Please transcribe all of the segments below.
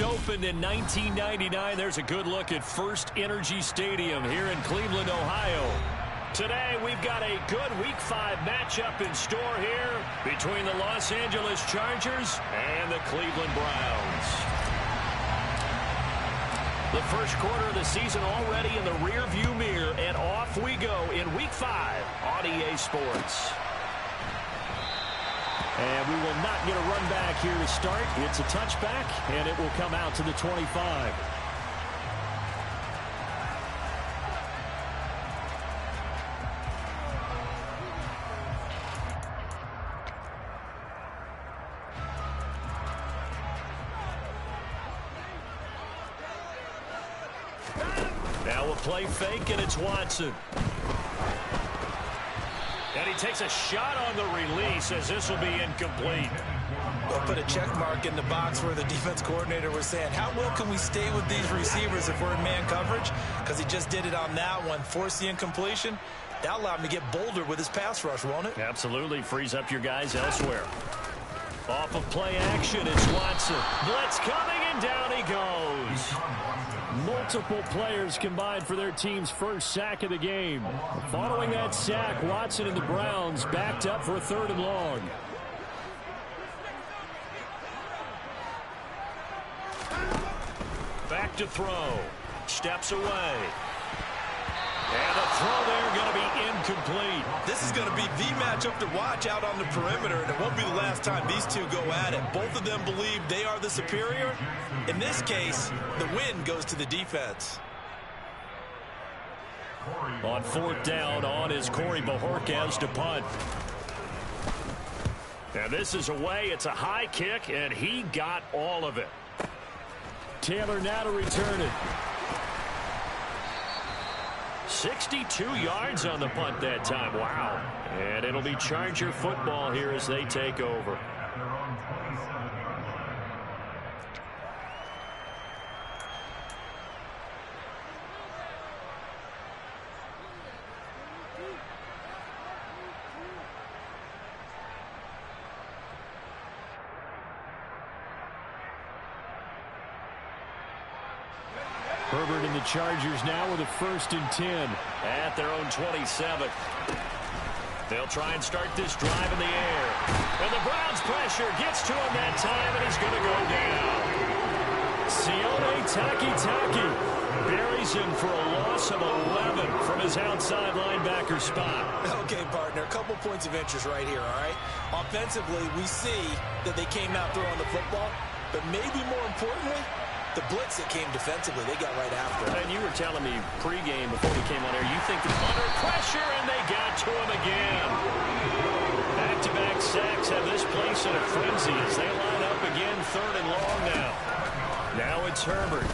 opened in 1999. There's a good look at First Energy Stadium here in Cleveland, Ohio. Today, we've got a good Week 5 matchup in store here between the Los Angeles Chargers and the Cleveland Browns. The first quarter of the season already in the rearview mirror, and off we go in Week 5 on EA Sports. And we will not get a run back here to start. It's a touchback, and it will come out to the 25. Now we'll play fake, and it's Watson. And he takes a shot on the release as this will be incomplete. We'll put a check mark in the box where the defense coordinator was saying, how well can we stay with these receivers if we're in man coverage? Because he just did it on that one, forced the incompletion. That'll allow him to get bolder with his pass rush, won't it? Absolutely. Frees up your guys elsewhere. Off of play action, it's Watson. Blitz coming, and down he goes. Multiple players combined for their team's first sack of the game. Following that sack, Watson and the Browns backed up for a 3rd and long. Back to throw. Steps away. And the throw there going to be incomplete. This is going to be the matchup to watch out on the perimeter, and it won't be the last time these two go at it. Both of them believe they are the superior. In this case, the win goes to the defense. On 4th down, on is Corey Bojorquez to punt. And this is away. It's a high kick, and he got all of it. Taylor now to return it. 62 yards on the punt that time. Wow. And it'll be Charger football here as they take over. Herbert and the Chargers now with a 1st and 10 at their own 27. They'll try and start this drive in the air. And the Browns pressure gets to him that time, and he's going to go down. Sione Takitaki buries him for a loss of 11 from his outside linebacker spot. Okay, partner, a couple points of interest right here, all right? Offensively, we see that they came out throwing the football, but maybe more importantly, the blitz that came defensively, they got right after it. And you were telling me pregame before we came on air, you think they're under pressure, and they got to him again. Back-to-back sacks have this place in a frenzy as they line up again, 3rd and long now. Now it's Herbert.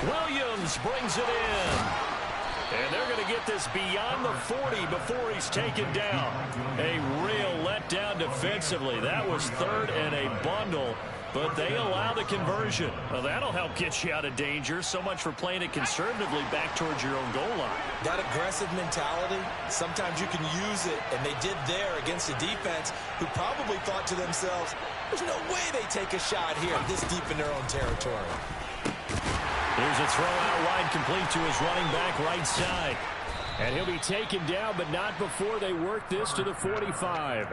Williams brings it in. And they're going to get this beyond the 40 before he's taken down. A real letdown defensively. That was 3rd and a bundle. But they allow the conversion. Well, that'll help get you out of danger. So much for playing it conservatively back towards your own goal line. That aggressive mentality, sometimes you can use it, and they did there against a defense who probably thought to themselves, there's no way they take a shot here this deep in their own territory. Here's a throw out wide, complete to his running back right side. And he'll be taken down, but not before they work this to the 45.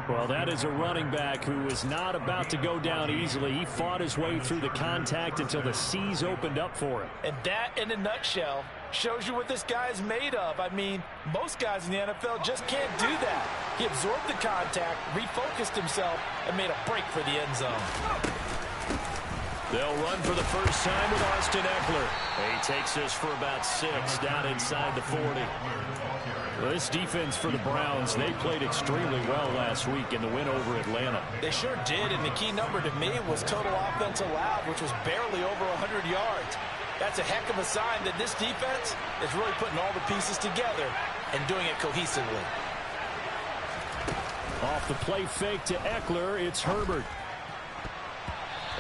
Well, that is a running back who is not about to go down easily. He fought his way through the contact until the seas opened up for him. And that, in a nutshell, shows you what this guy is made of. I mean, most guys in the NFL just can't do that. He absorbed the contact, refocused himself, and made a break for the end zone. They'll run for the first time with Austin Eckler. He takes this for about 6 down inside the 40. Well, this defense for the Browns, they played extremely well last week in the win over Atlanta. They sure did, and the key number to me was total offense allowed, which was barely over 100 yards. That's a heck of a sign that this defense is really putting all the pieces together and doing it cohesively. Off the play fake to Eckler, it's Herbert.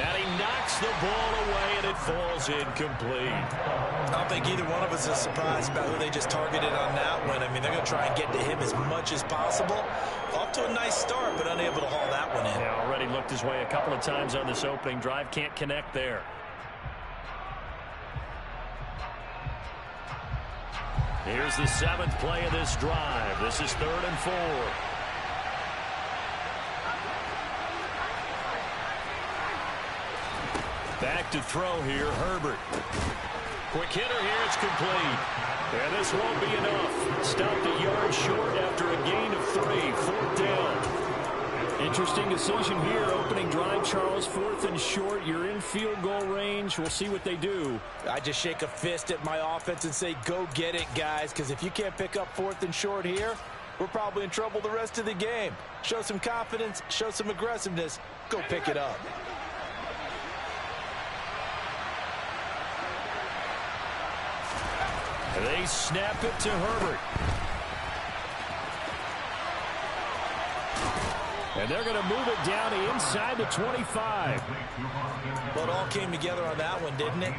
And he knocks the ball away, and it falls incomplete. I don't think either one of us is surprised about who they just targeted on that one. I mean, they're going to try and get to him as much as possible. Off to a nice start, but unable to haul that one in. Yeah, already looked his way a couple of times on this opening drive. Can't connect there. Here's the 7th play of this drive. This is 3rd and 4. Back to throw here, Herbert. Quick hitter here, it's complete. And this won't be enough. Stopped a yard short after a gain of 3. 4th down. Interesting decision here. Opening drive, Charles. 4th and short. You're in field goal range. We'll see what they do. I just shake a fist at my offense and say, go get it, guys. Because if you can't pick up 4th and short here, we're probably in trouble the rest of the game. Show some confidence. Show some aggressiveness. Go pick it up. They snap it to Herbert. And they're going to move it down to inside the 25. Well, it all came together on that one, didn't it?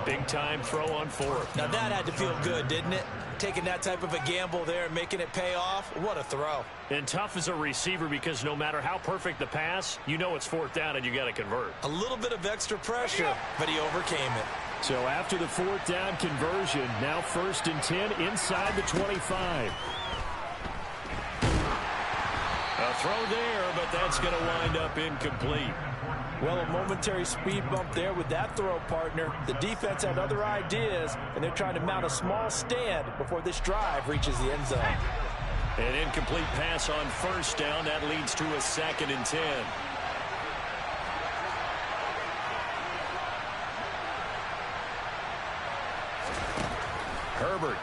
Big time throw on 4th. Now that had to feel good, didn't it? Taking that type of a gamble there and making it pay off. What a throw. And tough as a receiver because no matter how perfect the pass, you know it's 4th down and you got to convert. A little bit of extra pressure, but he overcame it. So after the 4th down conversion, now 1st and 10 inside the 25. A throw there, but that's going to wind up incomplete. Well, a momentary speed bump there with that throw, partner. The defense had other ideas, and they're trying to mount a small stand before this drive reaches the end zone. An incomplete pass on 1st down. That leads to a 2nd and 10. Herbert.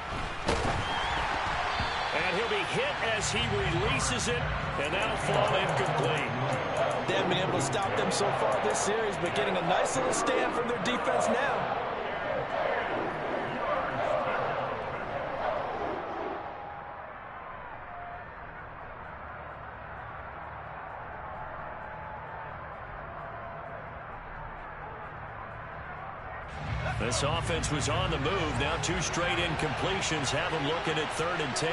And he'll be hit as he releases it, and that'll fall incomplete. They haven't been able to stop them so far this series, but getting a nice little stand from their defense now. This offense was on the move. Now 2 straight incompletions have them looking at 3rd and 10.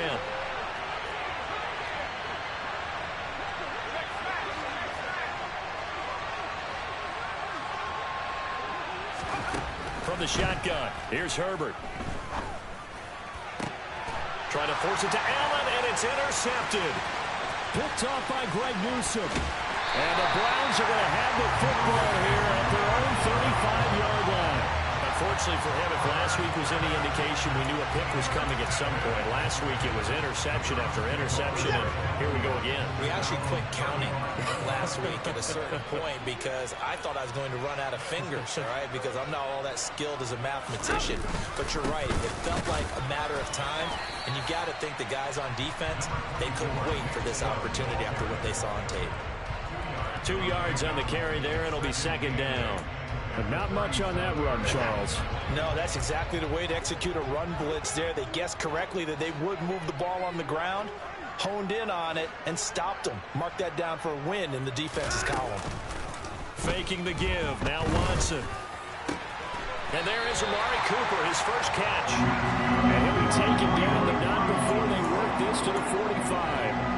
From the shotgun, here's Herbert. Trying to force it to Allen, and it's intercepted. Picked off by Greg Newsome. And the Browns are going to have the football here at their own 35-yard line. Unfortunately for him, if last week was any indication, we knew a pick was coming at some point. Last week it was interception after interception, and here we go again. We actually quit counting last week at a certain point because I thought I was going to run out of fingers, all right, because I'm not all that skilled as a mathematician. But you're right. It felt like a matter of time, and you got to think the guys on defense, they couldn't wait for this opportunity after what they saw on tape. 2 yards on the carry there. It'll be 2nd down. But not much on that run, Charles. No, that's exactly the way to execute a run blitz there. They guessed correctly that they would move the ball on the ground, honed in on it, and stopped them. Mark that down for a win in the defense's column. Faking the give. Now Watson. And there is Amari Cooper, his first catch. And he'll be taken down, but not before they work this to the 45.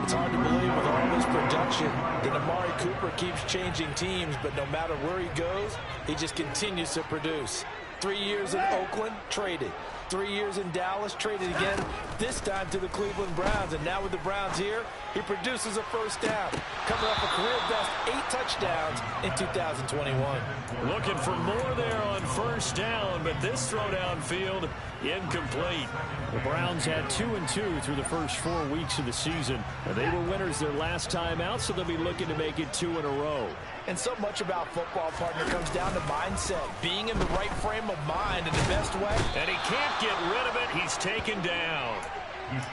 It's hard to believe with all this production that Amari Cooper keeps changing teams, but no matter where he goes, he just continues to produce. 3 years in Oakland, traded. 3 years in Dallas, traded again, this time to the Cleveland Browns. And now with the Browns here, he produces a 1st down, coming off a career-best 8 touchdowns in 2021. Looking for more there on 1st down, but this throw downfield, incomplete. The Browns had 2-2 through the first 4 weeks of the season. They were winners their last time out, so they'll be looking to make it 2 in a row. And so much about football, partner, comes down to mindset, being in the right frame of mind in the best way. And he can't get rid of it. He's taken down.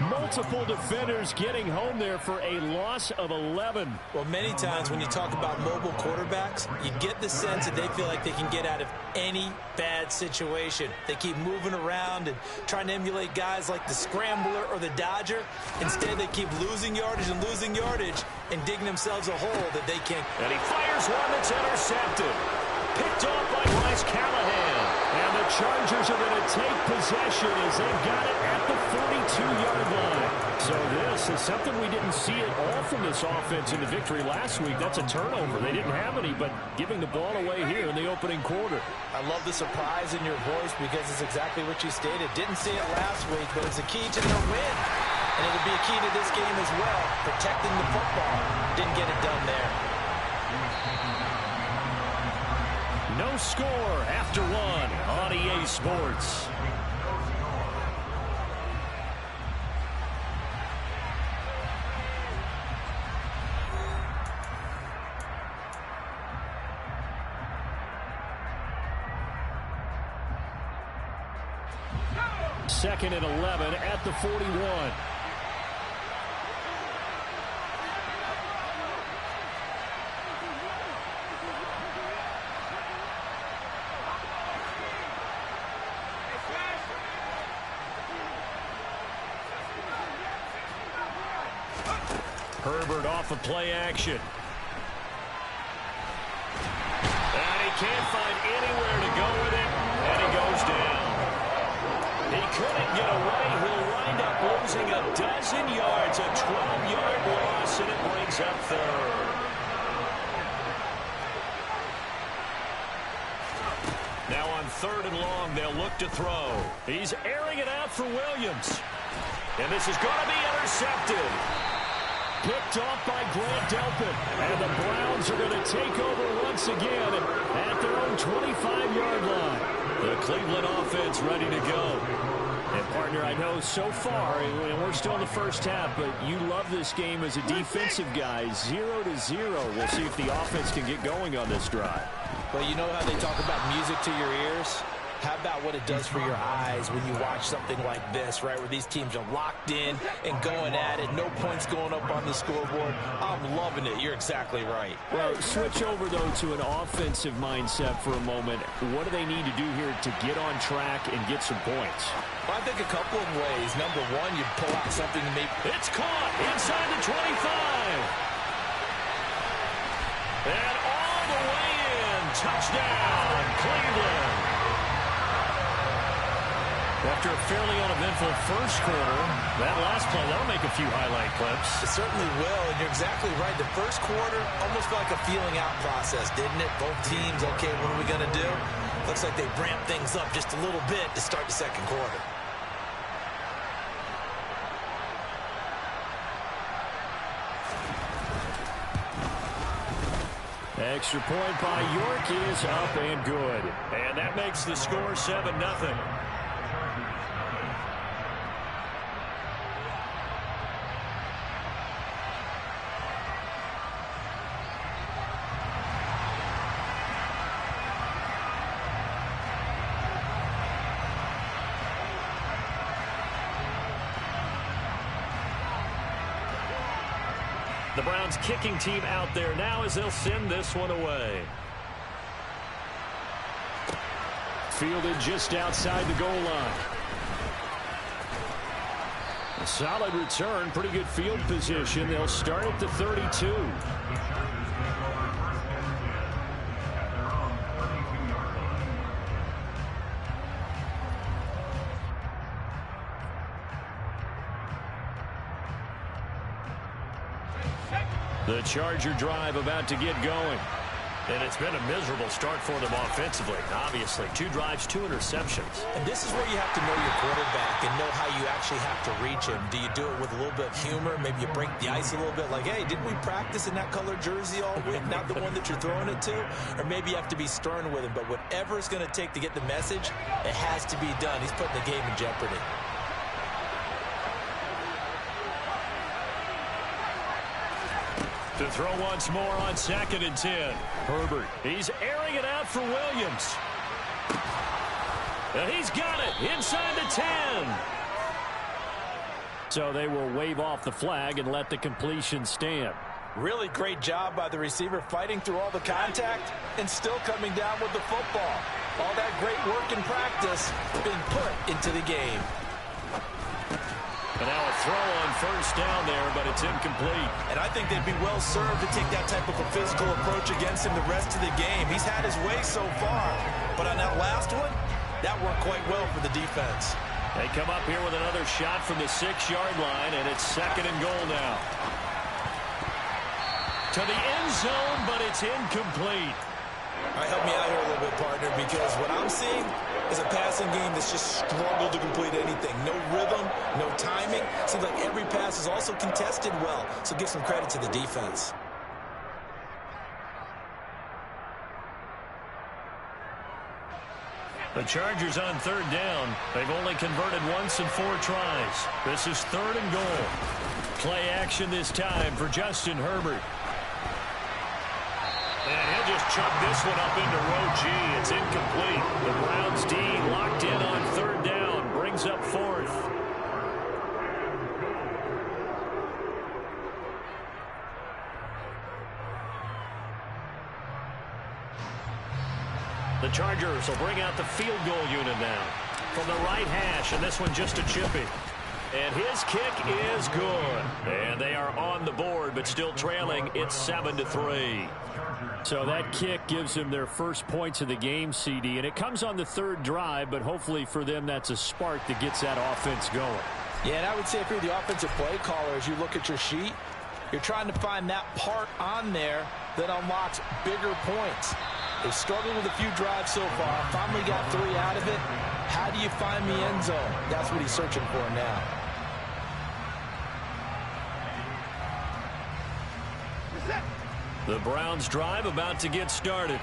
Multiple defenders getting home there for a loss of 11. Well, many times when you talk about mobile quarterbacks, you get the sense that they feel like they can get out of any bad situation. They keep moving around and trying to emulate guys like the Scrambler or the Dodger. Instead, they keep losing yardage and digging themselves a hole that they can't. And he fires one that's intercepted. Picked off by Bryce Callahan. And the Chargers are going to take possession as they've got it at the 42-yard line. So this is something we didn't see at all from this offense in the victory last week. That's a turnover. They didn't have any, but giving the ball away here in the opening quarter. I love the surprise in your voice because it's exactly what you stated. Didn't see it last week, but it's a key to their win. And it'll be a key to this game as well, protecting the football. Didn't get it done there. No score after one on EA Sports. Second and 11 at the 41. Herbert off of play action. And he can't find anywhere to go with it, and he goes down. He couldn't get away. He'll wind up losing a dozen yards, a 12-yard loss, and it brings up third. Now on third and long, they'll look to throw. He's airing it out for Williams. And this is going to be intercepted. Picked off by Grant Delpit. And the Browns are going to take over once again at their own 25-yard line. The Cleveland offense ready to go. And, partner, I know so far, and we're still in the first half, but you love this game as a defensive guy. 0-0. We'll see if the offense can get going on this drive. Well, you know how they talk about music to your ears? How about what it does for your eyes when you watch something like this, right, where these teams are locked in and going at it, no points going up on the scoreboard? I'm loving it. You're exactly right. Well, switch over, though, to an offensive mindset for a moment. What do they need to do here to get on track and get some points? Well, I think a couple of ways. Number one, you pull out something to make. It's caught inside the 25. And all the way in. Touchdown, Cleveland. After a fairly uneventful first quarter, that last play, that'll make a few highlight clips. It certainly will, and you're exactly right. The first quarter almost felt like a feeling out process, didn't it? Both teams, okay, what are we going to do? Looks like they ramped things up just a little bit to start the second quarter. Extra point by York is up and good. And that makes the score 7-0. The Browns kicking team out there now as they'll send this one away. Fielded just outside the goal line. A solid return, pretty good field position. They'll start at the 32. The Charger drive about to get going. And it's been a miserable start for them offensively, obviously. 2 drives, 2 interceptions. And this is where you have to know your quarterback and know how you actually have to reach him. Do you do it with a little bit of humor? Maybe you break the ice a little bit like, hey, didn't we practice in that colored jersey all week? Not the one that you're throwing it to? Or maybe you have to be stern with him. But whatever it's going to take to get the message, it has to be done. He's putting the game in jeopardy. To throw once more on 2nd and 10. Herbert, he's airing it out for Williams. And he's got it inside the 10. So they will wave off the flag and let the completion stand. Really great job by the receiver fighting through all the contact and still coming down with the football. All that great work in practice being put into the game. And now a throw on first down there, but it's incomplete. And I think they'd be well served to take that type of a physical approach against him the rest of the game. He's had his way so far, but on that last one, that worked quite well for the defense. They come up here with another shot from the 6-yard line, and it's 2nd and goal now. To the end zone, but it's incomplete. All right, help me out here a little bit, partner, because what I'm seeing is a passing game that's just struggled to complete anything. No rhythm, no timing. Seems like every pass is also contested well, so give some credit to the defense. The Chargers on 3rd down. They've only converted once in 4 tries. This is 3rd and goal. Play action this time for Justin Herbert. And he'll just chuck this one up into row G. It's incomplete. The Browns D locked in on 3rd down. Brings up 4th. The Chargers will bring out the field goal unit now from the right hash, and this one just a chippy. And his kick is good. And they are on the board, but still trailing. It's 7-3. So that kick gives them their first points of the game, CD. And it comes on the 3rd drive, but hopefully for them that's a spark that gets that offense going. Yeah, and I would say if you're the offensive play caller, as you look at your sheet, you're trying to find that part on there that unlocks bigger points. They've struggled with a few drives so far. Finally got 3 out of it. How do you find the end zone? That's what he's searching for now. The Browns drive about to get started.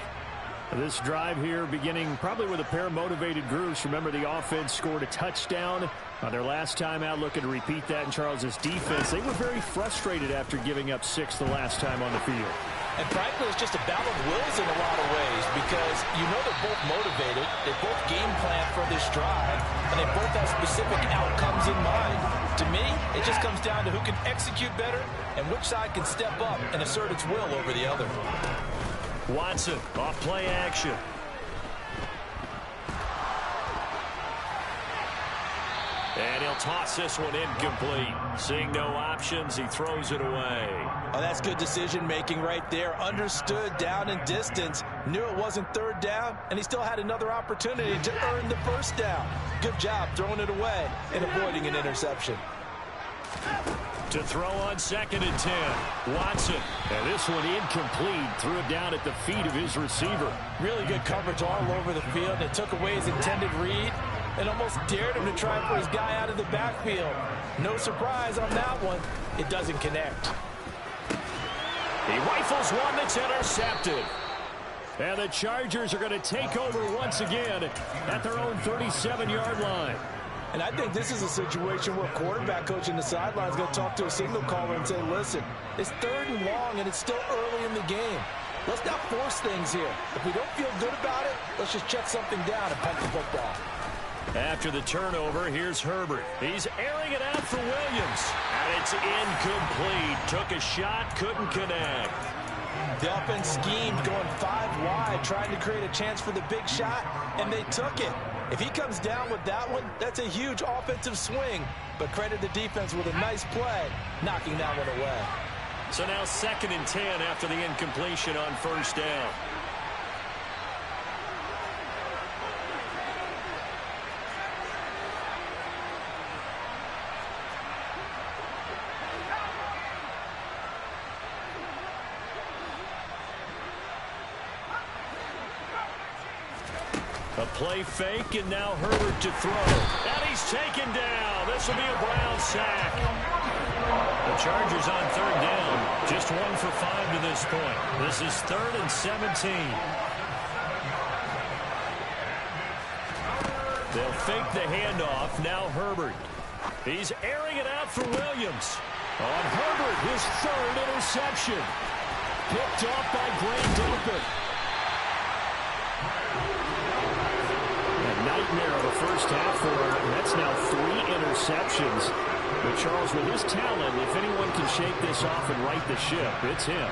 This drive here beginning probably with a pair of motivated groups. Remember, the offense scored a touchdown on their last time out, looking to repeat that in Charles' defense. They were very frustrated after giving up 6 the last time on the field. And frankly, it's just a battle of wills in a lot of ways because you know they're both motivated. They both game plan for this drive, and they both have specific outcomes in mind. To me, it just comes down to who can execute better and which side can step up and assert its will over the other. Watson off play action. And he'll toss this one incomplete. Seeing no options, he throws it away. Oh, that's good decision-making right there. Understood down and distance. Knew it wasn't 3rd down, and he still had another opportunity to earn the 1st down. Good job throwing it away and avoiding an interception. To throw on 2nd and 10. Watson. And this one incomplete. Threw it down at the feet of his receiver. Really good coverage all over the field. And it took away his intended read and almost dared him to try for his guy out of the backfield. No surprise on that one. It doesn't connect. He rifles one that's intercepted. And the Chargers are going to take over once again at their own 37-yard line. And I think this is a situation where quarterback coach in the sideline is going to talk to a signal caller and say, listen, it's 3rd and long and it's still early in the game. Let's not force things here. If we don't feel good about it, let's just check something down and punt the football. After the turnover, here's Herbert. He's airing it out for Williams. And it's incomplete. Took a shot, couldn't connect. The offense schemed going 5 wide, trying to create a chance for the big shot, and they took it. If he comes down with that one, that's a huge offensive swing. But credit the defense with a nice play, knocking that one away. So now 2nd and 10 after the incompletion on 1st down. A play fake, and now Herbert to throw. And he's taken down. This will be a Brown sack. The Chargers on 3rd down. Just 1 for 5 to this point. This is 3rd and 17. They'll fake the handoff. Now Herbert. He's airing it out for Williams. On Herbert, his 3rd interception. Picked off by Grant Delpit. Nightmare of a first half for him. That's now 3 interceptions. But Charles, with his talent, if anyone can shake this off and right the ship, it's him.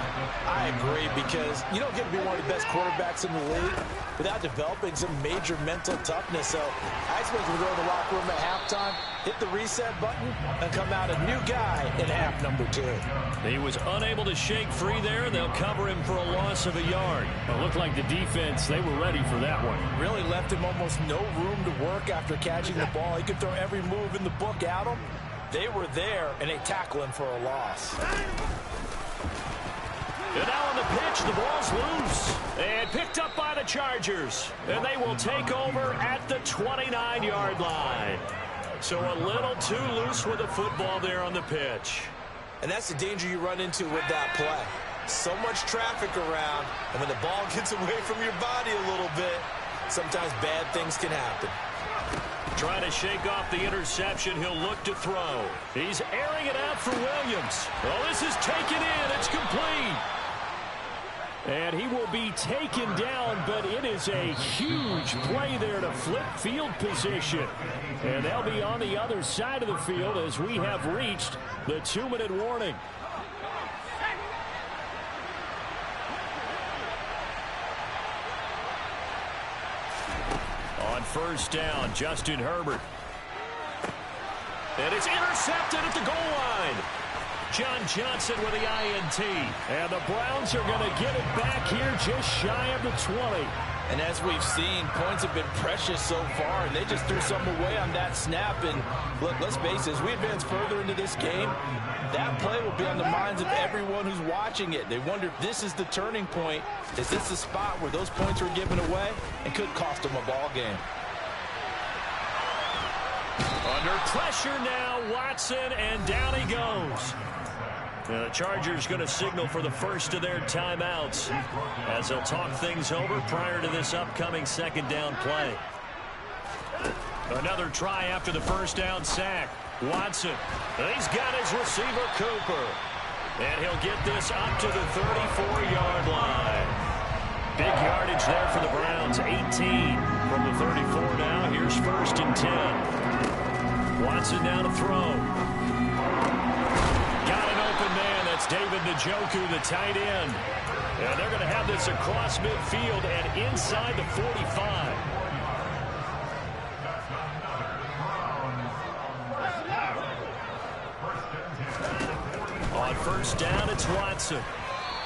I agree, because you don't get to be one of the best quarterbacks in the league without developing some major mental toughness. So I expect him to go in the locker room at halftime, hit the reset button, and come out a new guy in half number 2. He was unable to shake free there. They'll cover him for a loss of a yard. It looked like the defense, they were ready for that one. Really left him almost no room to work after catching the ball. He could throw every move in the book at him. They were there, and they tackle him for a loss. And now on the pitch, the ball's loose. And picked up by the Chargers. And they will take over at the 29-yard line. So a little too loose with the football there on the pitch. And that's the danger you run into with that play. So much traffic around, and when the ball gets away from your body a little bit, sometimes bad things can happen. Trying to shake off the interception. He'll look to throw. He's airing it out for Williams. Oh, this is taken in. It's complete. And he will be taken down, but it is a huge play there to flip field position. And they'll be on the other side of the field as we have reached the 2-minute warning. On first down, Justin Herbert. And it's intercepted at the goal line. John Johnson with the INT. And the Browns are going to get it back here just shy of the 20. And as we've seen, points have been precious so far, and they just threw something away on that snap. And look, let's face it, as we advance further into this game, that play will be on the minds of everyone who's watching it. They wonder if this is the turning point. Is this the spot where those points were given away and could cost them a ball game? Under pressure now, Watson, and down he goes. Now the Chargers going to signal for the first of their timeouts as they'll talk things over prior to this upcoming second down play. Another try after the first down sack. Watson, he's got his receiver Cooper. And he'll get this up to the 34-yard line. Big yardage there for the Browns, 18 from the 34 now. Here's first and 10. Watson now to throw. Got an open man. That's David Njoku, the tight end. And they're going to have this across midfield and inside the 45. On first down, it's Watson.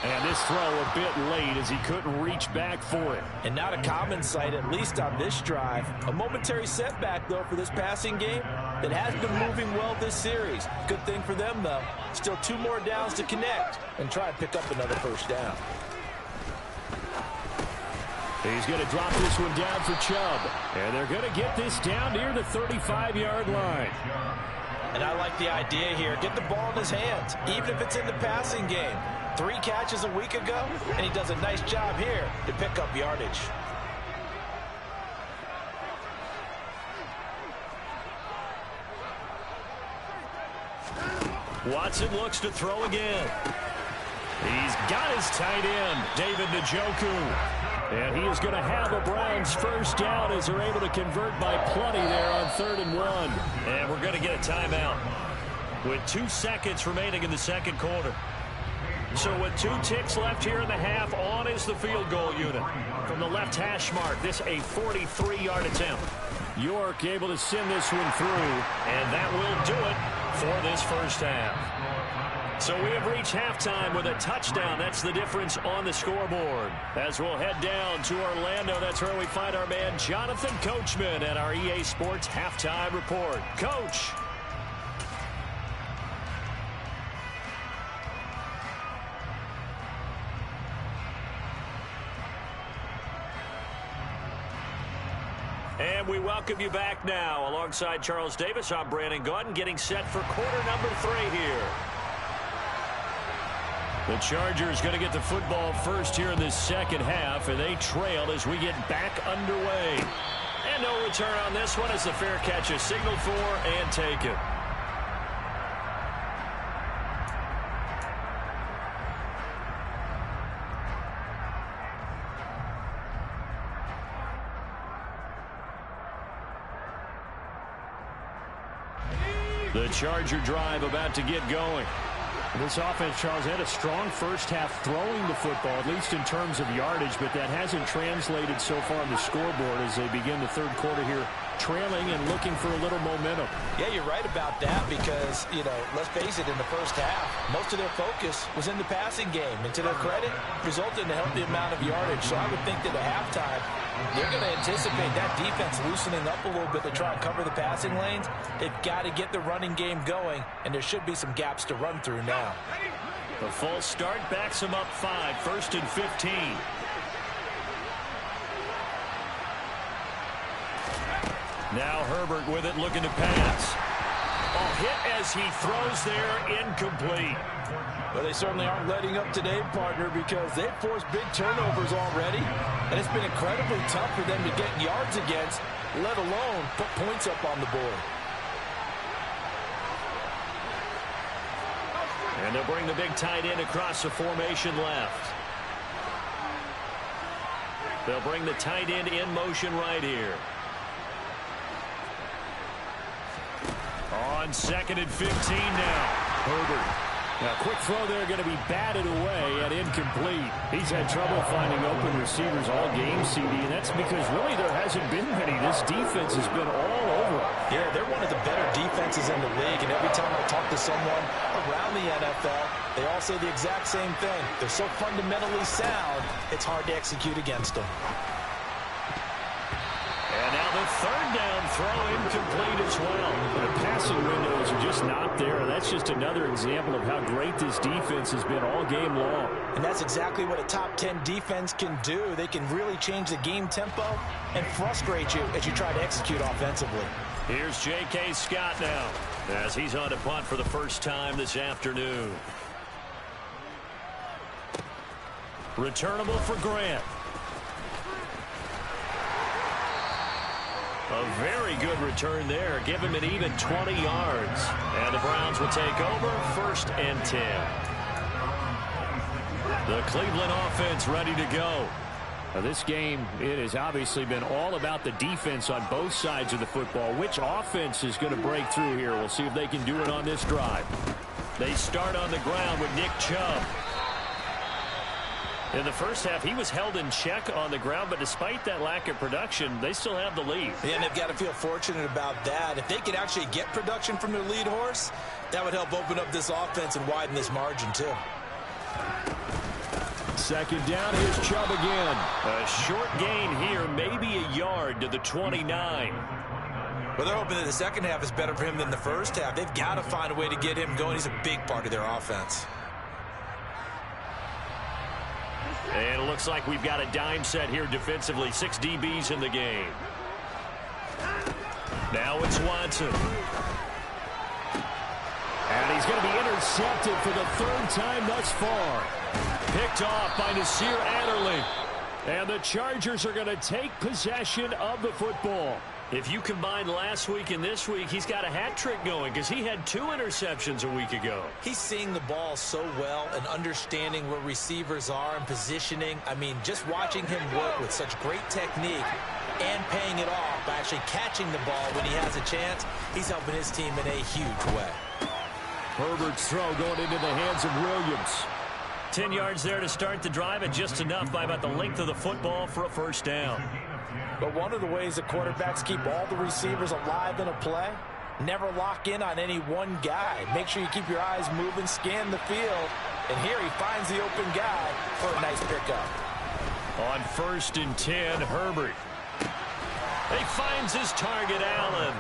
And this throw a bit late as he couldn't reach back for it. And not a common sight, at least on this drive. A momentary setback, though, for this passing game that has been moving well this series. Good thing for them, though. Still 2 more downs to connect and try and pick up another first down. He's going to drop this one down for Chubb. And they're going to get this down near the 35-yard line. And I like the idea here. Get the ball in his hands, even if it's in the passing game. 3 catches a week ago, and he does a nice job here to pick up yardage. Watson looks to throw again. He's got his tight end, David Njoku. And he is going to have a Browns first down as they're able to convert by plenty there on 3rd and 1. And we're going to get a timeout with 2 seconds remaining in the second quarter. So with 2 ticks left here in the half, on is the field goal unit. From the left hash mark, this a 43-yard attempt. York able to send this one through, and that will do it for this first half. So we have reached halftime with a touchdown. That's the difference on the scoreboard. As we'll head down to Orlando, that's where we find our man Jonathan Coachman at our EA Sports Halftime Report. Coach. And we welcome you back now. Alongside Charles Davis, I'm Brandon Gaudin, getting set for quarter number 3 here. The Chargers going to get the football first here in this second half, and they trail as we get back underway. And no return on this one as the fair catch is signaled for and taken. The Charger drive about to get going. This offense, Charles, had a strong first half throwing the football, at least in terms of yardage, but that hasn't translated so far on the scoreboard as they begin the third quarter here, trailing and looking for a little momentum. Yeah, you're right about that because, let's face it, in the first half, most of their focus was in the passing game. And to their credit, resulted in a healthy amount of yardage. So I would think that at halftime, they're going to anticipate that defense loosening up a little bit to try and cover the passing lanes. They've got to get the running game going, and there should be some gaps to run through now. The false start backs them up 5, 1st and 15. Now Herbert with it, looking to pass. Hit as he throws there, incomplete. Well, they certainly aren't letting up today, partner, because they've forced big turnovers already, and it's been incredibly tough for them to get yards against, let alone put points up on the board. And they'll bring the big tight end across the formation left. They'll bring the tight end in motion right here. On 2nd and 15 now. Herbert. Now, quick throw there, going to be batted away and incomplete. He's had trouble finding open receivers all game, CD, and that's because really there hasn't been many. This defense has been all over. Yeah, they're one of the better defenses in the league, and every time I talk to someone around the NFL, they all say the exact same thing. They're so fundamentally sound, it's hard to execute against them. And now the 3rd down throw incomplete as well. The passing windows are just not there. That's just another example of how great this defense has been all game long. And that's exactly what a top 10 defense can do. They can really change the game tempo and frustrate you as you try to execute offensively. Here's J.K. Scott now as he's on to punt for the first time this afternoon. Returnable for Grant. A very good return there. Give him an even 20 yards. And the Browns will take over 1st and 10. The Cleveland offense ready to go. Now this game, it has obviously been all about the defense on both sides of the football. Which offense is going to break through here? We'll see if they can do it on this drive. They start on the ground with Nick Chubb. In the first half, he was held in check on the ground, but despite that lack of production, they still have the lead. Yeah, and they've got to feel fortunate about that. If they could actually get production from their lead horse, that would help open up this offense and widen this margin, too. 2nd down, here's Chubb again. A short gain here, maybe a yard to the 29. Well, they're hoping that the second half is better for him than the first half. They've got to find a way to get him going. He's a big part of their offense. And it looks like we've got a dime set here defensively. 6 DBs in the game. Now it's Watson. And he's going to be intercepted for the 3rd time thus far. Picked off by Nasir Adderley. And the Chargers are going to take possession of the football. If you combine last week and this week, he's got a hat trick going because he had 2 interceptions a week ago. He's seeing the ball so well and understanding where receivers are and positioning. I mean, just watching him work with such great technique and paying it off by actually catching the ball when he has a chance, he's helping his team in a huge way. Herbert's throw going into the hands of Williams. 10 yards there to start the drive, and just enough by about the length of the football for a 1st down. But one of the ways that quarterbacks keep all the receivers alive in a play, never lock in on any one guy. Make sure you keep your eyes moving, scan the field, and here he finds the open guy for a nice pickup. On 1st and 10, Herbert. He finds his target, Allen,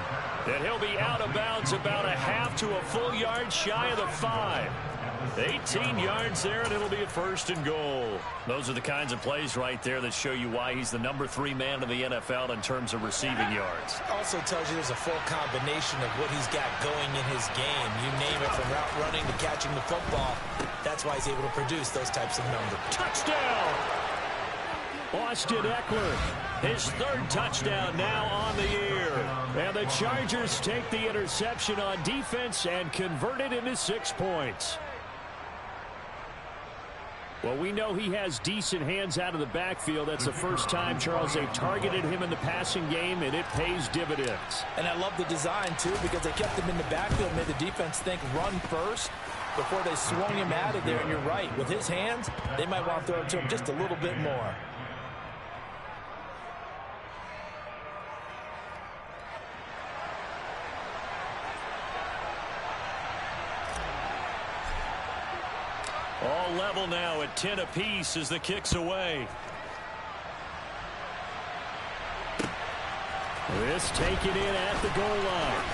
and he'll be out of bounds about a half to a full yard shy of the 5. 18 yards there, and it'll be a 1st and goal. Those are the kinds of plays right there that show you why he's the number 3 man in the NFL in terms of receiving yards. Also tells you there's a full combination of what he's got going in his game. You name it, from route running to catching the football. That's why he's able to produce those types of numbers. Touchdown! Austin Eckler. His 3rd touchdown now on the year. And the Chargers take the interception on defense and convert it into 6 points. Well, we know he has decent hands out of the backfield. That's the first time, Charles, they've targeted him in the passing game, and it pays dividends. And I love the design, too, because they kept him in the backfield, made the defense think run first before they swung him out of there. And you're right, with his hands, they might want to throw it to him just a little bit more. All level now at 10 apiece as the kick's away. This taken in at the goal line.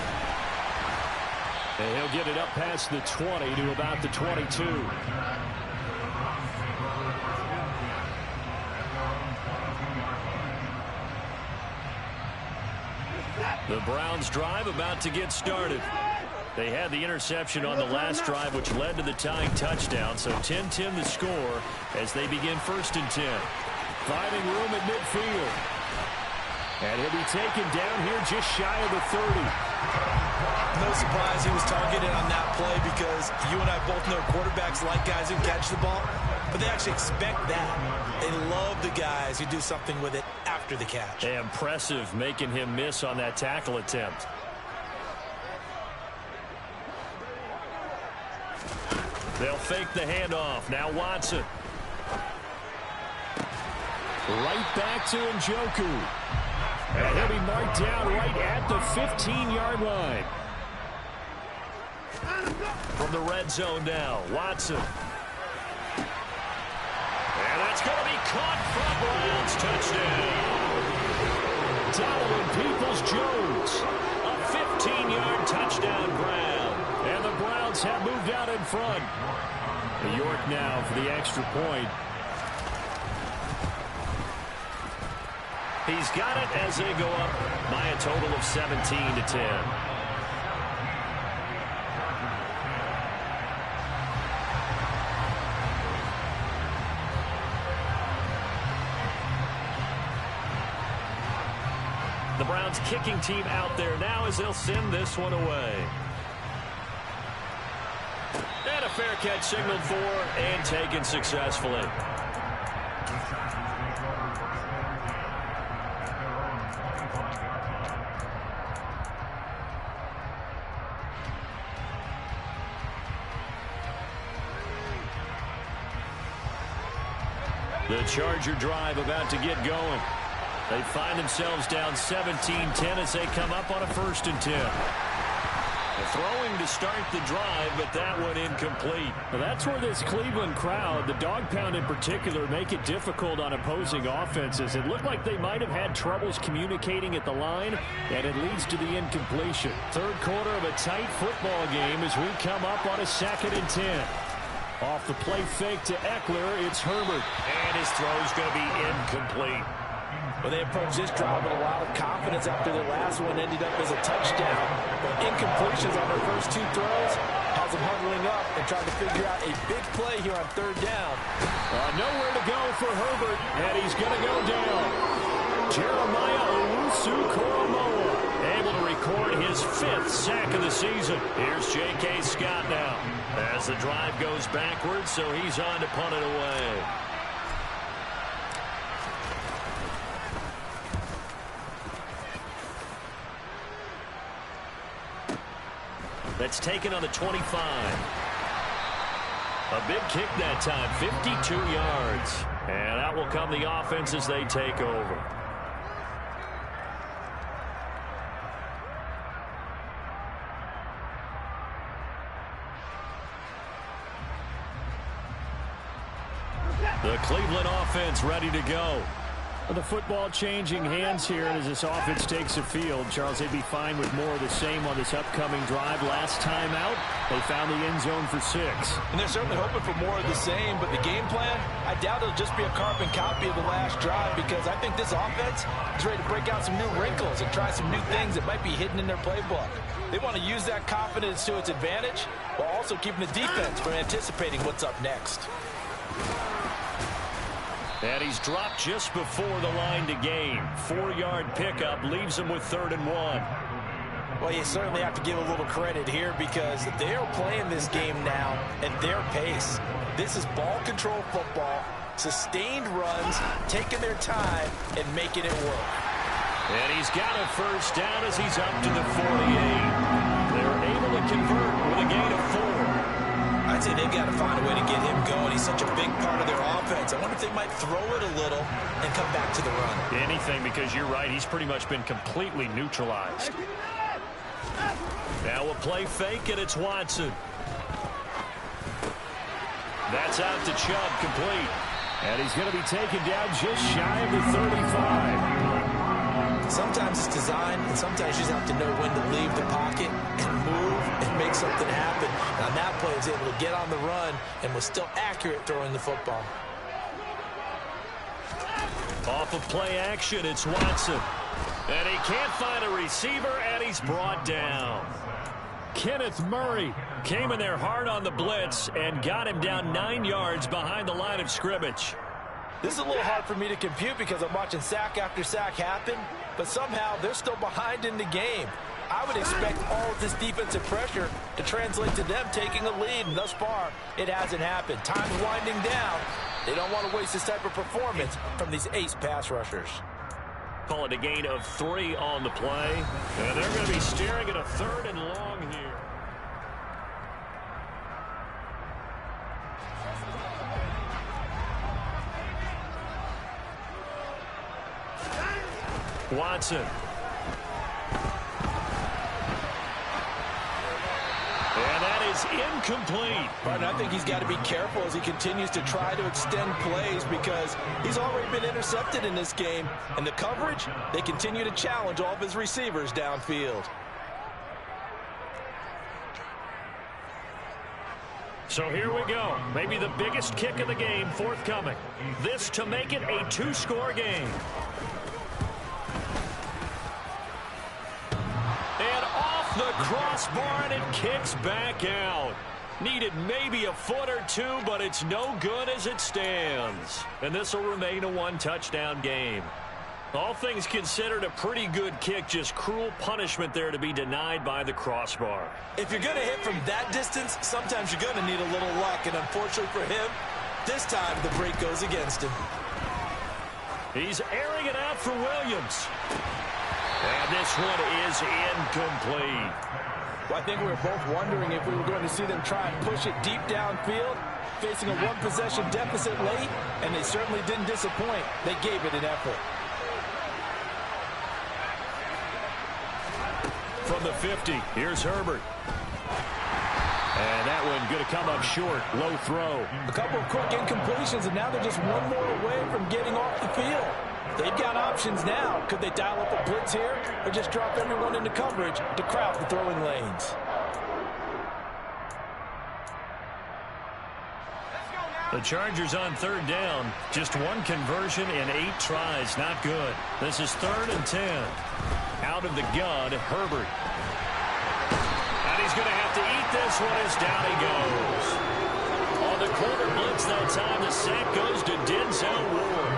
And he'll get it up past the 20 to about the 22. The Browns drive about to get started. They had the interception on the last drive, which led to the tying touchdown. So 10-10 the score as they begin 1st and 10. Finding room at midfield. And he'll be taken down here just shy of the 30. No surprise he was targeted on that play because you and I both know quarterbacks like guys who catch the ball, but they actually expect that. They love the guys who do something with it after the catch. Impressive making him miss on that tackle attempt. They'll fake the handoff. Now Watson. Right back to Njoku. And he'll be marked down right at the 15-yard line. From the red zone now, Watson. And that's going to be caught for Browns touchdown. Donovan Peoples-Jones. A 15-yard touchdown grab. And the Browns have moved out in front. York now for the extra point. He's got it as they go up by a total of 17-10. The Browns kicking team out there now as they'll send this one away. And a fair catch signaled for and taken successfully. The Charger drive about to get going. They find themselves down 17-10 as they come up on a 1st and 10. Throwing to start the drive, but that one incomplete. Well, that's where this Cleveland crowd, the dog pound in particular, make it difficult on opposing offenses. It looked like they might have had troubles communicating at the line, and it leads to the incompletion. 3rd quarter of a tight football game as we come up on a 2nd and 10. Off the play fake to Eckler, it's Herbert. And his throw's going to be incomplete. Well, they approached this drive with a lot of confidence after their last one ended up as a touchdown. But incompletions on their first 2 throws has them huddling up and trying to figure out a big play here on 3rd down. Nowhere to go for Herbert, and he's going to go down. Jeremiah Owusu-Koramoah able to record his 5th sack of the season. Here's J.K. Scott now as the drive goes backwards, so he's on to punt it away. That's taken on the 25. A big kick that time, 52 yards. And out will come the offense as they take over. The Cleveland offense ready to go. The football changing hands here, and as this offense takes the field, Charles, they'd be fine with more of the same on this upcoming drive. Last time out, they found the end zone for 6. And they're certainly hoping for more of the same, but the game plan, I doubt it'll just be a carbon copy of the last drive because I think this offense is ready to break out some new wrinkles and try some new things that might be hidden in their playbook. They want to use that confidence to its advantage while also keeping the defense from anticipating what's up next. And he's dropped just before the line to gain. 4-yard pickup leaves him with 3rd and 1. Well, you certainly have to give a little credit here because they are playing this game now at their pace. This is ball control football, sustained runs, taking their time, and making it work. And he's got a first down as he's up to the 48. They're able to convert with a gain of 4. I'd say they've got to find a way to get him going. He's such a big part of their offense. I wonder if they might throw it a little and come back to the run. Anything, because you're right. He's pretty much been completely neutralized. Now a play fake, and it's Watson. That's out to Chubb, complete. And he's going to be taken down just shy of the 35. Sometimes it's design, and sometimes you just have to know when to leave the pocket and move and make something happen. And on that play, he was able to get on the run and was still accurate throwing the football. Off of play action, it's Watson. And he can't find a receiver, and he's brought down. Kenneth Murray came in there hard on the blitz and got him down 9 yards behind the line of scrimmage. This is a little hard for me to compute because I'm watching sack after sack happen, but somehow they're still behind in the game. I would expect all of this defensive pressure to translate to them taking a lead, and thus far, it hasn't happened. Time's winding down. They don't want to waste this type of performance from these ace pass rushers. Call it a gain of 3 on the play. And they're going to be staring at a 3rd and long here. Watson. And that is incomplete. But I think he's got to be careful as he continues to try to extend plays because he's already been intercepted in this game. And the coverage, they continue to challenge all of his receivers downfield. So here we go. Maybe the biggest kick of the game forthcoming. This to make it a 2-score game. And off the crossbar, and it kicks back out. Needed maybe a foot or two, but it's no good as it stands. And this will remain a 1-touchdown game. All things considered, a pretty good kick, just cruel punishment there to be denied by the crossbar. If you're going to hit from that distance, sometimes you're going to need a little luck. And unfortunately for him, this time the break goes against him. He's airing it out for Williams. And this one is incomplete. Well, I think we were both wondering if we were going to see them try and push it deep downfield, facing a 1-possession deficit late, and they certainly didn't disappoint. They gave it an effort. From the 50, here's Herbert. And that one going to come up short. Low throw. A couple of quick incompletions, and now they're just one more away from getting off the field. They've got options now. Could they dial up a blitz here or just drop everyone into coverage to crowd the throwing lanes? The Chargers on 3rd down. Just 1 conversion in 8 tries. Not good. This is 3rd and 10. Out of the gun, Herbert. And he's going to have to eat this one as down he goes. On the corner blitz that time, the sack goes to Denzel Ward.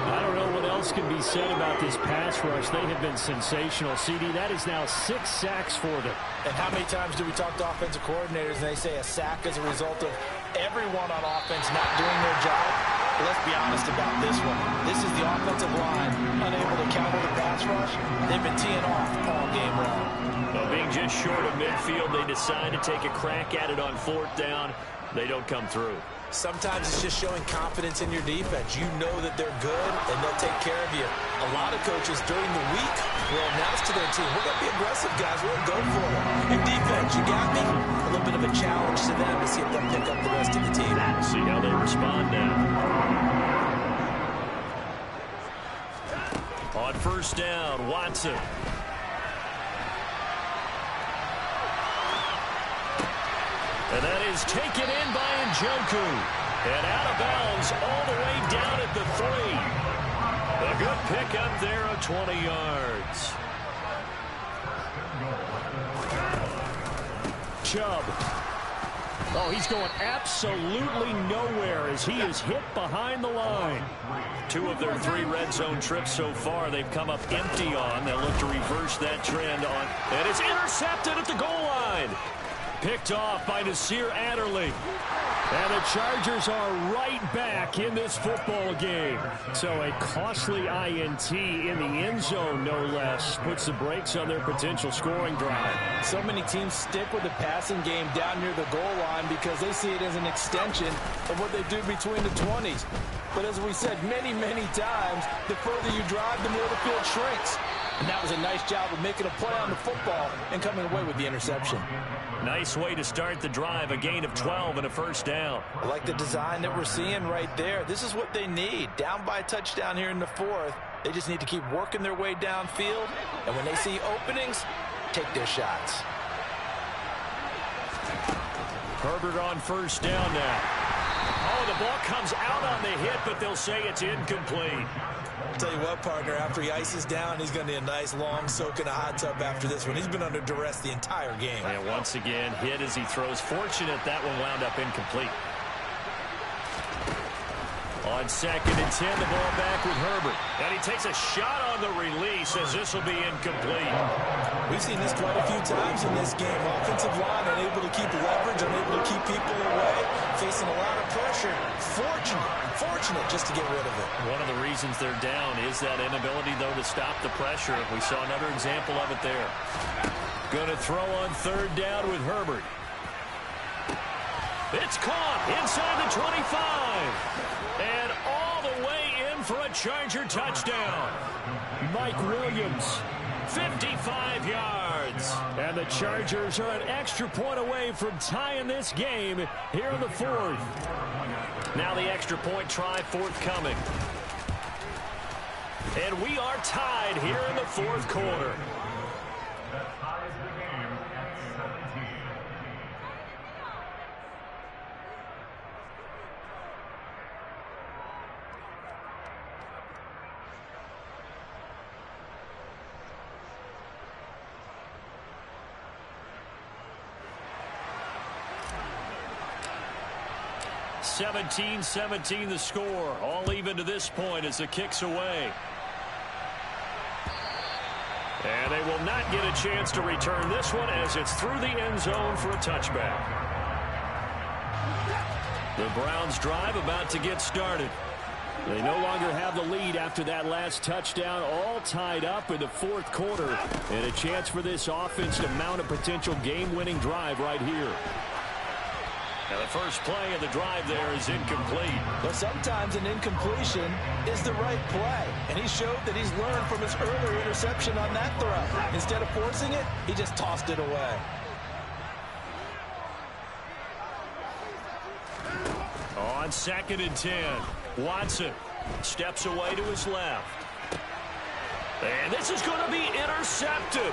I don't know what else can be said about this pass rush. They have been sensational. CD, that is now 6 sacks for them. And how many times do we talk to offensive coordinators and they say a sack is a result of everyone on offense not doing their job? But let's be honest about this one. This is the offensive line unable to counter the pass rush. They've been teeing off all game long. Well, being just short of midfield, they decide to take a crack at it on 4th down. They don't come through. Sometimes it's just showing confidence in your defense. You know that they're good, and they'll take care of you. A lot of coaches during the week will announce to their team, we're going to be aggressive, guys. We'll go for it. In defense, you got me. A little bit of a challenge to them to see if they'll pick up the rest of the team. See how they respond now. On 1st down, Watson. And that is taken in by Njoku. And out of bounds all the way down at the 3. A good pickup there of 20 yards. Chubb. Oh, he's going absolutely nowhere as he is hit behind the line. 2 of their 3 red zone trips so far they've come up empty on. They'll look to reverse that trend on. And it's intercepted at the goal line. Picked off by Nasir Adderley. And the Chargers are right back in this football game. So a costly INT in the end zone, no less, puts the brakes on their potential scoring drive. So many teams stick with the passing game down near the goal line because they see it as an extension of what they do between the 20s. But as we said many, many times, the further you drive, the more the field shrinks. And that was a nice job of making a play on the football and coming away with the interception. Nice way to start the drive, a gain of 12 and a first down. I like the design that we're seeing right there. This is what they need. Down by a touchdown here in the 4th. They just need to keep working their way downfield. And when they see openings, take their shots. Herbert on first down now. Oh, the ball comes out on the hit, but they'll say it's incomplete. Tell you what, partner, after he ices down, he's going to need a nice long soak in a hot tub after this one. He's been under duress the entire game. And once again, hit as he throws. Fortunate that one wound up incomplete. On 2nd and 10, the ball back with Herbert. And he takes a shot on the release as this will be incomplete. We've seen this quite a few times in this game. Offensive line unable to keep leverage, unable to keep people away, facing a lot of pressure. Fortunate just to get rid of it. One of the reasons they're down is that inability, though, to stop the pressure. We saw another example of it there. Going to throw on 3rd down with Herbert. It's caught inside the 25. And all the way in for a Charger touchdown. Mike Williams. 55 yards. And the Chargers are an extra point away from tying this game here in the 4th. Now the extra point try forthcoming. And we are tied here in the 4th quarter. (17-17) the score. All even to this point as the kick's away. And they will not get a chance to return this one as it's through the end zone for a touchback. The Browns drive about to get started. They no longer have the lead after that last touchdown, all tied up in the 4th quarter. And a chance for this offense to mount a potential game-winning drive right here. Now the first play of the drive there is incomplete. But sometimes an incompletion is the right play. And he showed that he's learned from his earlier interception on that throw. Instead of forcing it, he just tossed it away. On 2nd and 10, Watson steps away to his left. And this is going to be intercepted.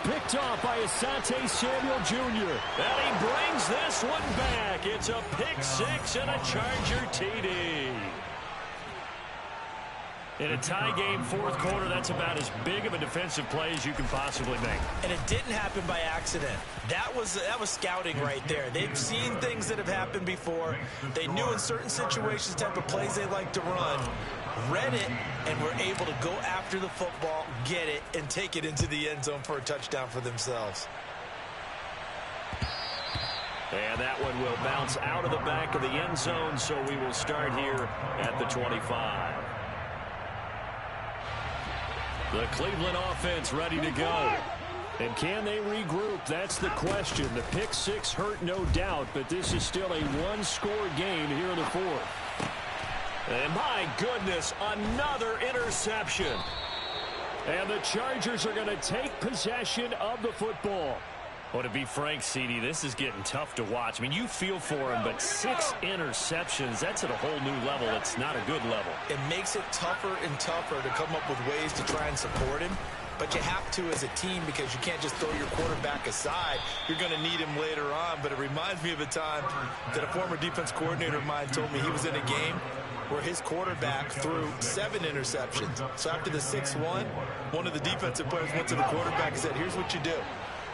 Picked off by Asante Samuel Jr. And he brings this one back. It's a pick 6 and a Charger TD. In a tie game, 4th quarter, that's about as big of a defensive play as you can possibly make. And it didn't happen by accident. That was scouting right there. They've seen things that have happened before. They knew in certain situations the type of plays they like to run. Read it, and were able to go after the football, get it, and take it into the end zone for a touchdown for themselves. And that one will bounce out of the back of the end zone, so we will start here at the 25. The Cleveland offense ready to go. And can they regroup? That's the question. The pick 6 hurt, no doubt, but this is still a one-score game here in the 4th. And my goodness, another interception. And the Chargers are going to take possession of the football. Well, to be frank, CD, this is getting tough to watch. I mean, you feel for him, but 6 interceptions, that's at a whole new level. It's not a good level. It makes it tougher and tougher to come up with ways to try and support him. But you have to as a team because you can't just throw your quarterback aside. You're going to need him later on. But it reminds me of a time that a former defense coordinator of mine told me he was in a game where his quarterback threw 7 interceptions. So after the 6-1, one of the defensive players went to the quarterback and said, here's what you do.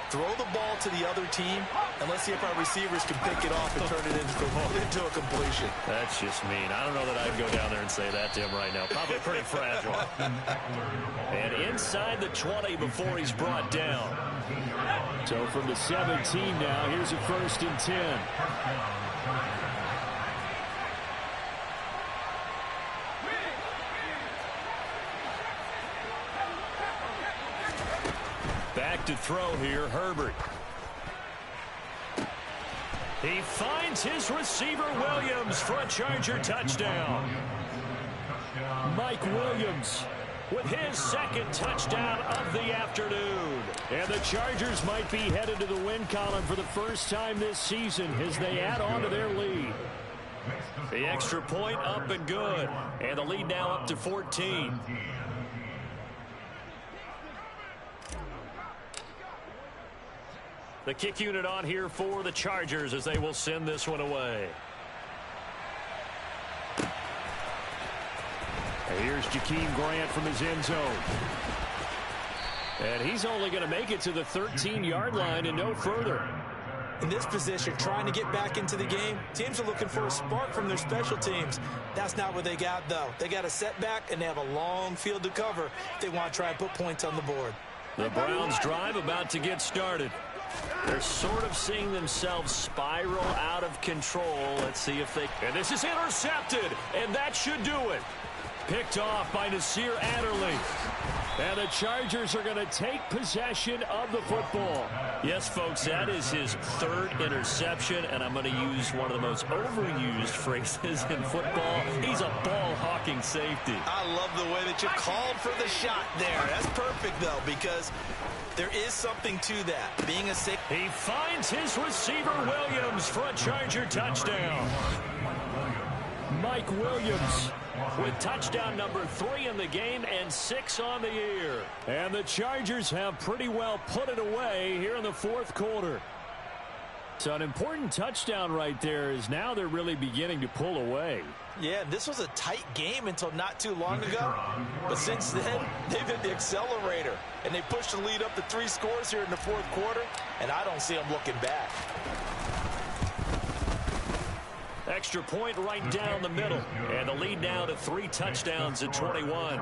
Throw the ball to the other team And let's see if our receivers can pick it off and turn it into a completion. That's just mean. I don't know that I'd go down there and say that to him right now. Probably pretty fragile. And inside the 20 before he's brought down. So from the 17 now, here's a 1st and 10. Back to throw here, Herbert. He finds his receiver, Williams, for a Charger touchdown. Mike Williams with his 2nd touchdown of the afternoon. And the Chargers might be headed to the win column for the first time this season as they add on to their lead. The extra point up and good. And the lead now up to 14. The kick unit on here for the Chargers as they will send this one away. Here's Jakeem Grant from his end zone. And he's only going to make it to the 13-yard line and no further. In this position, trying to get back into the game, teams are looking for a spark from their special teams. That's not what they got, though. They got a setback, and they have a long field to cover if they want to try and put points on the board. The Browns drive about to get started. They're sort of seeing themselves spiral out of control. Let's see if they... And this is intercepted, and that should do it. Picked off by Nasir Adderley. And the Chargers are going to take possession of the football. Yes, folks, that is his 3rd interception, and I'm going to use one of the most overused phrases in football. He's a ball-hawking safety. I love the way that you called for the shot there. That's perfect, though, because there is something to that. Being a safety. He finds his receiver, Williams, for a Charger touchdown. Mike Williams with touchdown number 3 in the game and 6 on the year. And the Chargers have pretty well put it away here in the 4th quarter. So an important touchdown right there is now they're really beginning to pull away. Yeah, this was a tight game until not too long ago. But since then, they've hit the accelerator. And they pushed the lead up to 3 scores here in the 4th quarter. And I don't see them looking back. Extra point right down the middle. And the lead now to 3 touchdowns at 21.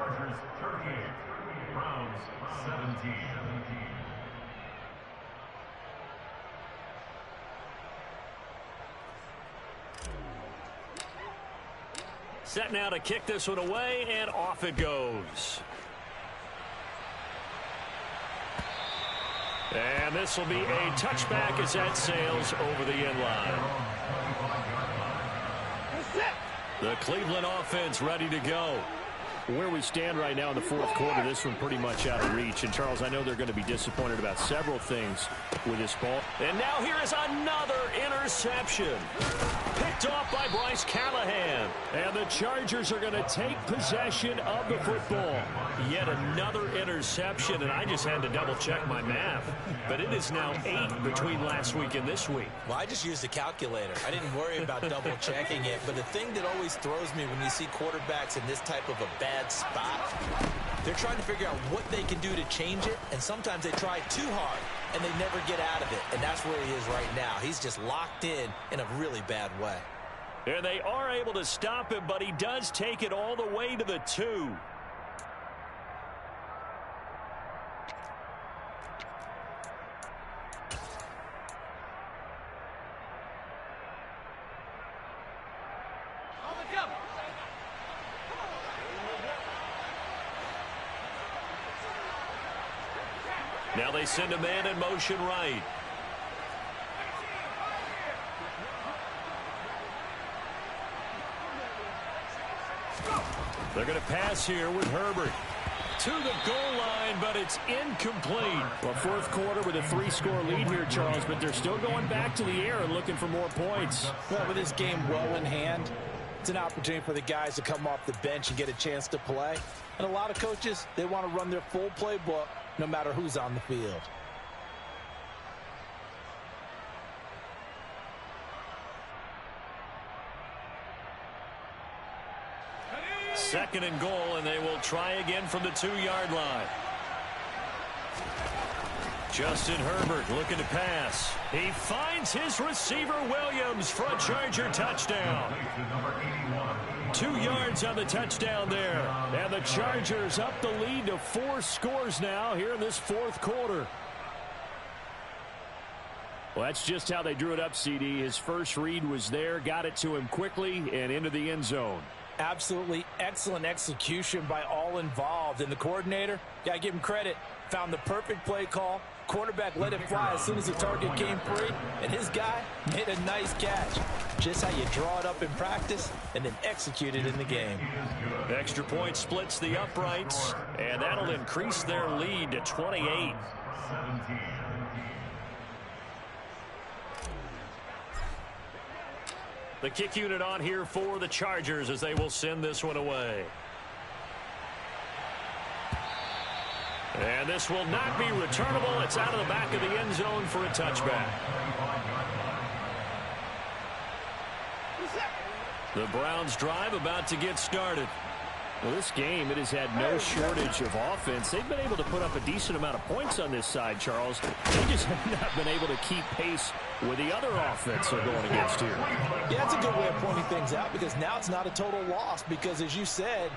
Set now to kick this one away, and off it goes. And this will be a touchback as that sails over the end line. The Cleveland offense ready to go. Where we stand right now in the 4th quarter, this one pretty much out of reach. And, Charles, I know they're going to be disappointed about several things with this ball. And now here is another interception. Picked off by Bryce Callahan. And the Chargers are going to take possession of the football. Yet another interception, and I just had to double-check my math. But it is now 8 between last week and this week. Well, I just used the calculator. I didn't worry about double-checking it. But the thing that always throws me when you see quarterbacks in this type of a bad spot, they're trying to figure out what they can do to change it, and sometimes they try too hard, and they never get out of it, and that's where he is right now. He's just locked in a really bad way. And they are able to stop him, but he does take it all the way to the 2. Now they send a man in motion right. They're going to pass here with Herbert to the goal line, but it's incomplete. Well, 4th quarter with a 3-score lead here, Charles, but they're still going back to the air and looking for more points. Well, with this game well in hand, it's an opportunity for the guys to come off the bench and get a chance to play. And a lot of coaches, they want to run their full playbook no matter who's on the field. Second and goal, and they will try again from the 2-yard line. Justin Herbert looking to pass. He finds his receiver Williams for a Charger touchdown. 2 yards on the touchdown there. And the Chargers up the lead to 4 scores now here in this fourth quarter. Well, that's just how they drew it up, CD. His first read was there, got it to him quickly, and into the end zone. Absolutely excellent execution by all involved. And the coordinator, got to give him credit, found the perfect play call. Quarterback let it fly as soon as the target came free, and his guy made a nice catch. Just how you draw it up in practice and then execute it in the game. Extra point splits the uprights, and that'll increase their lead to 28. The kick unit on here for the Chargers as they will send this one away. And this will not be returnable. It's out of the back of the end zone for a touchback. The Browns drive about to get started. Well, this game, it has had no shortage of offense. They've been able to put up a decent amount of points on this side, Charles. They just have not been able to keep pace with the other offense they're going against here. Yeah, that's a good way of pointing things out because now it's not a total loss because, as you said,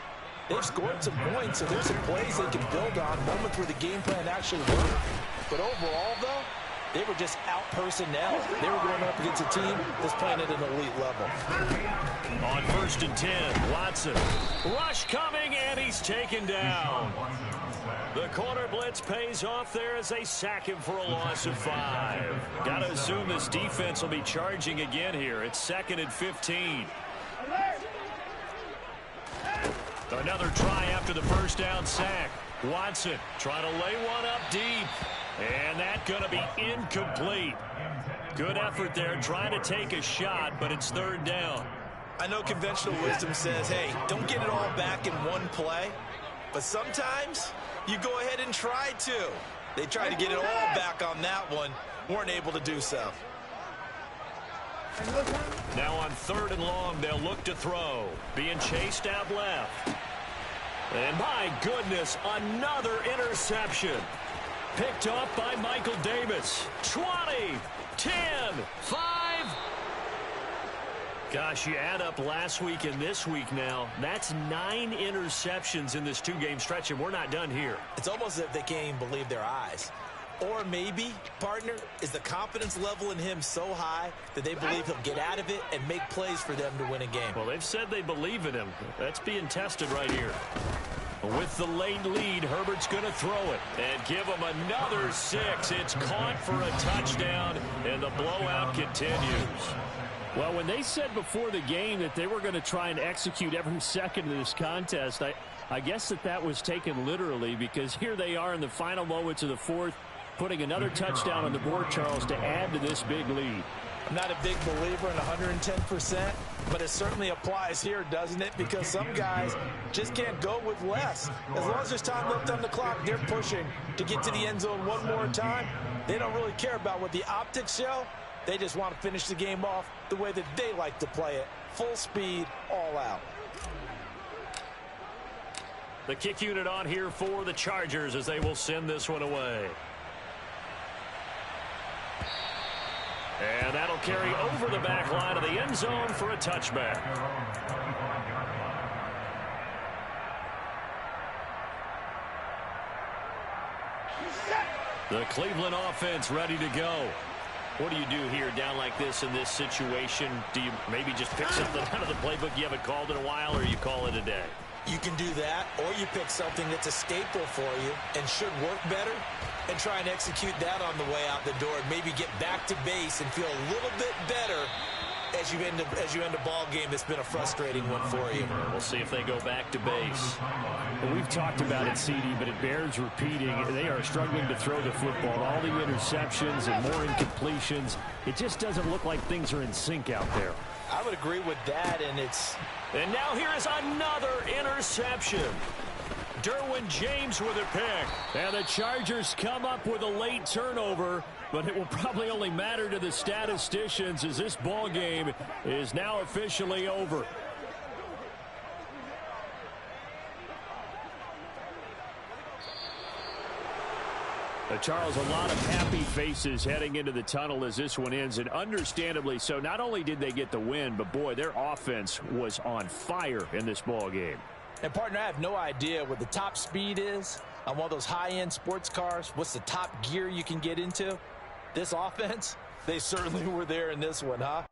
they've scored some points, so there's some plays they can build on, moments where the game plan actually worked. But overall, though, they were just out personnel. They were going up against a team that's playing at an elite level. On 1st and 10, Watson. Rush coming, and he's taken down. The corner blitz pays off there as they sack him for a loss of 5. Got to assume this defense will be charging again here. It's 2nd and 15. Another try after the first down sack. Watson trying to lay one up deep. And that's going to be incomplete. Good effort there trying to take a shot, but it's 3rd down. I know conventional wisdom says, hey, don't get it all back in one play. But sometimes you go ahead and try to. They tried to get it all back on that one. Weren't able to do so. Now on 3rd and long, they'll look to throw. Being chased out left. And my goodness, another interception. Picked off by Michael Davis. 20, 10, 5. Gosh, you add up last week and this week now. That's 9 interceptions in this 2-game stretch, and we're not done here. It's almost as if they can't even believe their eyes. Or maybe, partner, is the confidence level in him so high that they believe he'll get out of it and make plays for them to win a game. Well, they've said they believe in him. That's being tested right here. With the late lead, Herbert's going to throw it and give him another 6. It's caught for a touchdown, and the blowout continues. Well, when they said before the game that they were going to try and execute every second of this contest, I guess that was taken literally because here they are in the final moments of the fourth, putting another touchdown on the board, Charles, to add to this big lead. I'm not a big believer in 110%, but it certainly applies here, doesn't it? Because some guys just can't go with less. As long as there's time left on the clock, they're pushing to get to the end zone one more time. They don't really care about what the optics show. They just want to finish the game off the way that they like to play it. Full speed, all out. The kick unit on here for the Chargers as they will send this one away. And that'll carry over the back line of the end zone for a touchback. The Cleveland offense ready to go. What do you do here down like this in this situation? Do you maybe just pick something out of the playbook you haven't called in a while, or you call it a day? You can do that, or you pick something that's a staple for you and should work better and try and execute that on the way out the door and maybe get back to base and feel a little bit better as you end a ball game that's been a frustrating one for you. We'll see if they go back to base. Well, we've talked about it, CD, but it bears repeating. They are struggling to throw the football. All the interceptions and more incompletions. It just doesn't look like things are in sync out there. I would agree with that, and now here is another interception. Derwin James with a pick. And the Chargers come up with a late turnover, but it will probably only matter to the statisticians as this ball game is now officially over. Charles, a lot of happy faces heading into the tunnel as this one ends, and understandably so. Not only did they get the win, but, boy, their offense was on fire in this ball game. And, partner, I have no idea what the top speed is on one of those high-end sports cars. What's the top gear you can get into? This offense, they certainly were there in this one, huh?